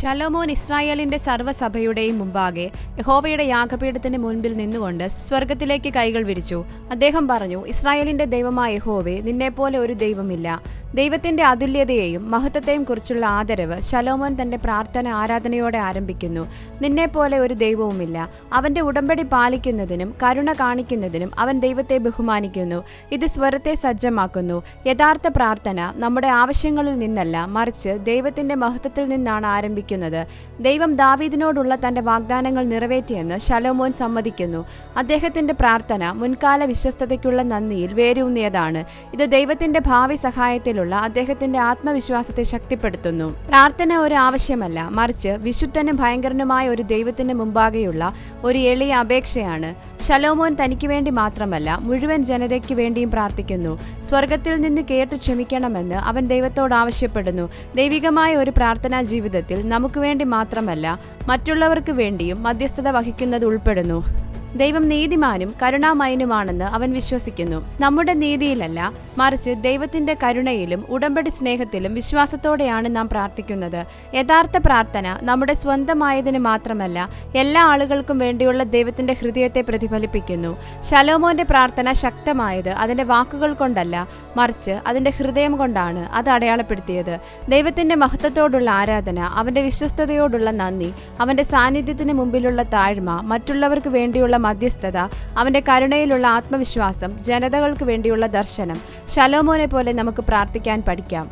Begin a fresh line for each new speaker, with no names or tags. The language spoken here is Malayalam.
ശലോമോൻ ഇസ്രായേലിന്റെ സർവ്വസഭയുടെയും മുമ്പാകെ യഹോവയുടെ യാഗപീഠത്തിന് മുൻപിൽ നിന്നുകൊണ്ട് സ്വർഗത്തിലേക്ക് കൈകൾ വിരിച്ചു. അദ്ദേഹം പറഞ്ഞു, ഇസ്രായേലിന്റെ ദൈവമായ യഹോവേ, നിന്നെപ്പോലെ ഒരു ദൈവമില്ല. ദൈവത്തിന്റെ അതുല്യതയെയും മഹത്വത്തെയും കുറിച്ചുള്ള ആദരവ് ശലോമോൻ തന്റെ പ്രാർത്ഥന ആരാധനയോടെ ആരംഭിക്കുന്നു. നിന്നെപ്പോലെ ഒരു ദൈവവുമില്ല. അവന്റെ ഉടമ്പടി പാലിക്കുന്നതിനും കരുണ കാണിക്കുന്നതിനും അവൻ ദൈവത്തെ ബഹുമാനിക്കുന്നു. ഇത് സ്വരത്തെ സജ്ജമാക്കുന്നു. യഥാർത്ഥ പ്രാർത്ഥന നമ്മുടെ ആവശ്യങ്ങളിൽ നിന്നല്ല, മറിച്ച് ദൈവത്തിന്റെ മഹത്വത്തിൽ നിന്നാണ് ആരംഭിക്കുന്നത്. ദൈവം ദാവീദിനോടുള്ള തന്റെ വാഗ്ദാനങ്ങൾ നിറവേറ്റിയെന്ന് ശലോമോൻ സമ്മതിക്കുന്നു. അദ്ദേഹത്തിന്റെ പ്രാർത്ഥന മുൻകാല വിശ്വസ്തതയ്ക്കുള്ള നന്ദിയിൽ വേരൂന്നിയതാണ്. ഇത് ദൈവത്തിന്റെ ഭാവി സഹായത്തിലുള്ള അദ്ദേഹത്തിന്റെ ആത്മവിശ്വാസത്തെ ശക്തിപ്പെടുത്തുന്നു. പ്രാർത്ഥന ഒരു ആവശ്യമല്ല, മറിച്ച് വിശുദ്ധനും ഭയങ്കരനുമായ ഒരു ദൈവത്തിന് മുമ്പാകെയുള്ള ഒരു എളിയ അപേക്ഷയാണ്. ശലോമോൻ തനിക്ക് വേണ്ടി മാത്രമല്ല, മുഴുവൻ ജനതയ്ക്ക് വേണ്ടിയും പ്രാർത്ഥിക്കുന്നു. സ്വർഗത്തിൽ നിന്ന് കേട്ടു ക്ഷമിക്കണമെന്ന് അവൻ ദൈവത്തോട് ആവശ്യപ്പെടുന്നു. ദൈവികമായ ഒരു പ്രാർത്ഥനാ ജീവിതത്തിൽ നമുക്ക് വേണ്ടി മാത്രമല്ല, മറ്റുള്ളവർക്ക് വേണ്ടിയും മധ്യസ്ഥത വഹിക്കുന്നത് ഉൾപ്പെടുന്നു. ദൈവം നീതിമാനും കരുണാമയനുമാണെന്ന് അവൻ വിശ്വസിക്കുന്നു. നമ്മുടെ നീതിയിലല്ല, മറിച്ച് ദൈവത്തിന്റെ കരുണയിലും ഉടമ്പടി സ്നേഹത്തിലും വിശ്വാസത്തോടെയാണ് നാം പ്രാർത്ഥിക്കുന്നത്. യഥാർത്ഥ പ്രാർത്ഥന നമ്മുടെ സ്വന്തമായതിന് മാത്രമല്ല, എല്ലാ ആളുകൾക്കും വേണ്ടിയുള്ള ദൈവത്തിന്റെ ഹൃദയത്തെ പ്രതിഫലിപ്പിക്കുന്നു. ശലോമോന്റെ പ്രാർത്ഥന ശക്തമായത് അതിന്റെ വാക്കുകൾ കൊണ്ടല്ല, മറിച്ച് അതിന്റെ ഹൃദയം കൊണ്ടാണ് അത് അടയാളപ്പെടുത്തിയത്. ദൈവത്തിന്റെ മഹത്വത്തോടുള്ള ആരാധന, അവന്റെ വിശ്വസ്തയോടുള്ള നന്ദി, അവന്റെ സാന്നിധ്യത്തിന് മുമ്പിലുള്ള താഴ്മ, മറ്റുള്ളവർക്ക് വേണ്ടിയുള്ള മധ്യസ്ഥത, അവന്റെ കരുണയിലുള്ള ആത്മവിശ്വാസം, ജനതകൾക്ക് വേണ്ടിയുള്ള ദർശനം. ശലോമോനെ പോലെ നമുക്ക് പ്രാർത്ഥിക്കാൻ പഠിക്കാം.